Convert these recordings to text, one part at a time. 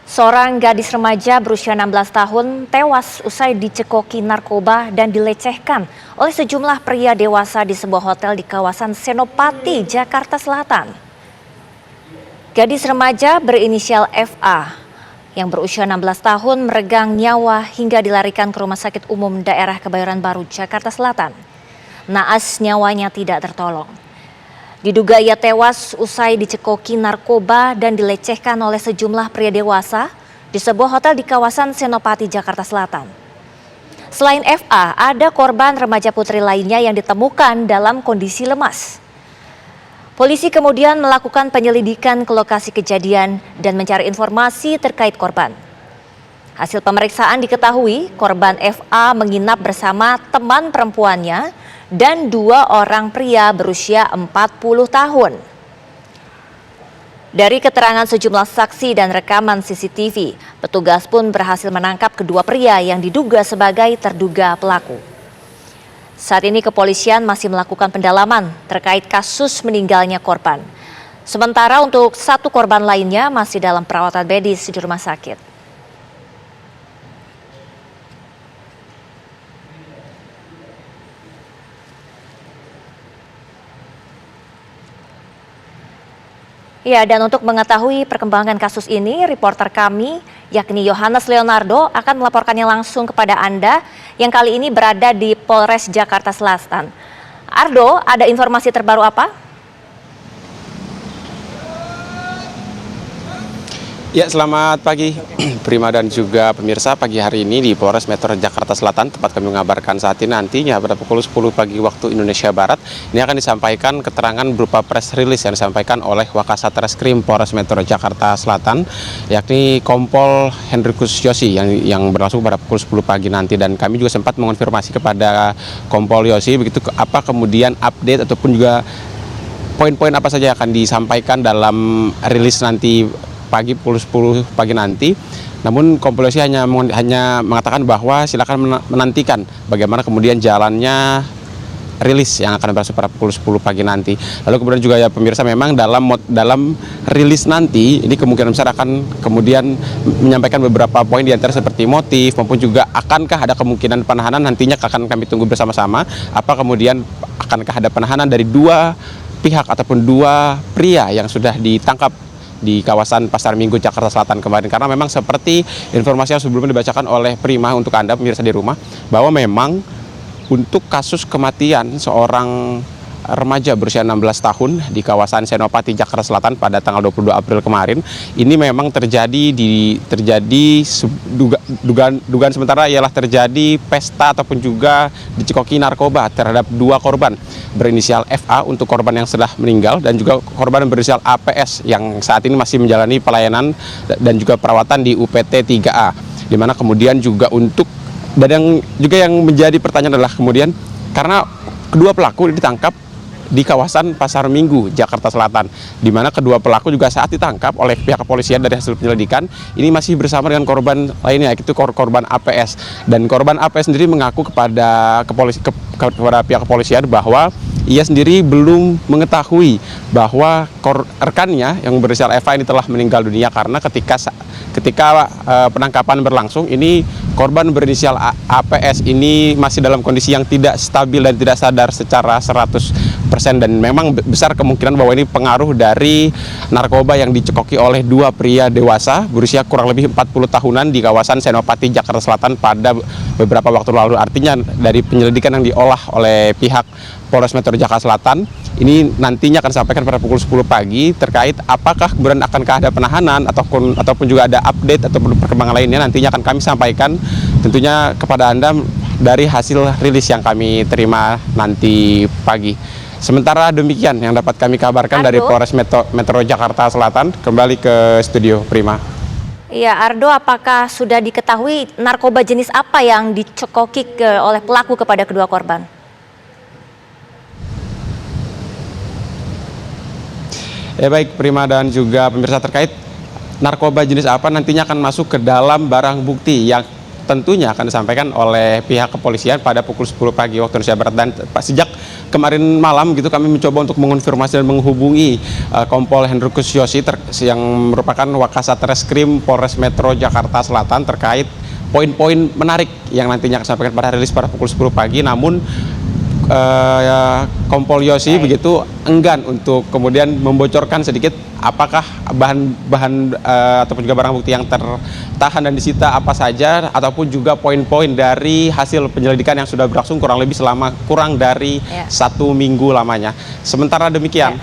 Seorang gadis remaja berusia 16 tahun tewas usai dicekoki narkoba dan dilecehkan oleh sejumlah pria dewasa di sebuah hotel di kawasan Senopati, Jakarta Selatan. Gadis remaja berinisial FA yang berusia 16 tahun meregang nyawa hingga dilarikan ke Rumah Sakit Umum Daerah Kebayoran Baru, Jakarta Selatan. Naas nyawanya tidak tertolong. Diduga ia tewas usai dicekoki narkoba dan dilecehkan oleh sejumlah pria dewasa di sebuah hotel di kawasan Senopati, Jakarta Selatan. Selain FA, ada korban remaja putri lainnya yang ditemukan dalam kondisi lemas. Polisi kemudian melakukan penyelidikan ke lokasi kejadian dan mencari informasi terkait korban. Hasil pemeriksaan diketahui korban FA menginap bersama teman perempuannya dan 2 orang pria berusia 40 tahun. Dari keterangan sejumlah saksi dan rekaman CCTV, petugas pun berhasil menangkap kedua pria yang diduga sebagai terduga pelaku. Saat ini kepolisian masih melakukan pendalaman terkait kasus meninggalnya korban. Sementara untuk 1 korban lainnya masih dalam perawatan medis di rumah sakit. Ya, dan untuk mengetahui perkembangan kasus ini, reporter kami, yakni Yohanes Leonardo, akan melaporkannya langsung kepada Anda yang kali ini berada di Polres Jakarta Selatan. Ardo, ada informasi terbaru apa? Ya, selamat pagi Prima dan juga pemirsa. Pagi hari ini di Polres Metro Jakarta Selatan, tempat kami mengabarkan saat ini, nantinya pada pukul 10 pagi waktu Indonesia Barat, ini akan disampaikan keterangan berupa press release yang disampaikan oleh Wakasat Reskrim Polres Metro Jakarta Selatan, yakni Kompol Hendrikus Yosi yang berlangsung pada pukul 10 pagi nanti. Dan kami juga sempat mengonfirmasi kepada Kompol Yosi begitu apa kemudian update ataupun juga poin-poin apa saja yang akan disampaikan dalam rilis nanti pagi pukul 10 pagi nanti. Namun Kompol Yosi hanya mengatakan bahwa silakan menantikan bagaimana kemudian jalannya rilis yang akan berlangsung pada pukul 10 pagi nanti. Lalu kemudian juga ya pemirsa, memang dalam rilis nanti ini kemungkinan besar akan kemudian menyampaikan beberapa poin diantara seperti motif maupun juga akankah ada kemungkinan penahanan, nantinya akan kami tunggu bersama-sama. Apa kemudian akankah ada penahanan dari 2 pihak ataupun 2 pria yang sudah ditangkap di kawasan Pasar Minggu Jakarta Selatan kemarin, karena memang seperti informasi yang sebelumnya dibacakan oleh Prima untuk Anda pemirsa di rumah, bahwa memang untuk kasus kematian seorang remaja berusia 16 tahun di kawasan Senopati Jakarta Selatan pada tanggal 22 April kemarin, ini memang dugaan sementara ialah terjadi pesta ataupun juga dicekoki narkoba terhadap 2 korban berinisial FA untuk korban yang sudah meninggal, dan juga korban berinisial APS yang saat ini masih menjalani pelayanan dan juga perawatan di UPT 3A, di mana kemudian juga yang menjadi pertanyaan adalah kemudian karena kedua pelaku ditangkap di kawasan Pasar Minggu Jakarta Selatan, di mana kedua pelaku juga saat ditangkap oleh pihak kepolisian dari hasil penyelidikan ini masih bersama dengan korban lainnya, yaitu korban APS. Dan korban APS sendiri mengaku kepada pihak kepolisian bahwa ia sendiri belum mengetahui bahwa rekannya yang berinisial Eva ini telah meninggal dunia, karena ketika penangkapan berlangsung ini korban berinisial APS ini masih dalam kondisi yang tidak stabil dan tidak sadar secara 100%, dan memang besar kemungkinan bahwa ini pengaruh dari narkoba yang dicekoki oleh 2 pria dewasa berusia kurang lebih 40 tahunan di kawasan Senopati Jakarta Selatan pada beberapa waktu lalu. Artinya dari penyelidikan yang diolah oleh pihak Polres Metro Jakarta Selatan ini nantinya akan disampaikan pada pukul 10 pagi terkait apakah kemudian akankah ada penahanan ataupun juga ada update ataupun perkembangan lainnya, nantinya akan kami sampaikan tentunya kepada Anda dari hasil rilis yang kami terima nanti pagi. Sementara demikian yang dapat kami kabarkan dari Polres Metro Jakarta Selatan. Kembali ke studio Prima. Ya, Ardo, apakah sudah diketahui narkoba jenis apa yang dicekoki oleh pelaku kepada kedua korban? Ya baik Prima dan juga pemirsa, terkait narkoba jenis apa nantinya akan masuk ke dalam barang bukti yang tentunya akan disampaikan oleh pihak kepolisian pada pukul 10 pagi waktu Indonesia Barat. Dan sejak kemarin malam gitu kami mencoba untuk mengonfirmasi dan menghubungi Kompol Hendrikus Yosi yang merupakan Wakasat Reskrim Polres Metro Jakarta Selatan terkait poin-poin menarik yang nantinya akan disampaikan pada rilis pada pukul 10 pagi, namun Kompol Yosi begitu enggan untuk kemudian membocorkan sedikit apakah bahan-bahan ataupun juga barang bukti yang tertahan dan disita apa saja, ataupun juga poin-poin dari hasil penyelidikan yang sudah berlangsung kurang lebih selama kurang dari 1 minggu lamanya. Sementara demikian.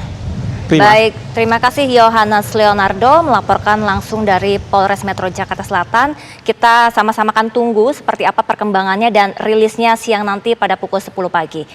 Baik, terima kasih Yohanes Leonardo melaporkan langsung dari Polres Metro Jakarta Selatan. Kita sama-sama akan tunggu seperti apa perkembangannya dan rilisnya siang nanti pada pukul 10 pagi.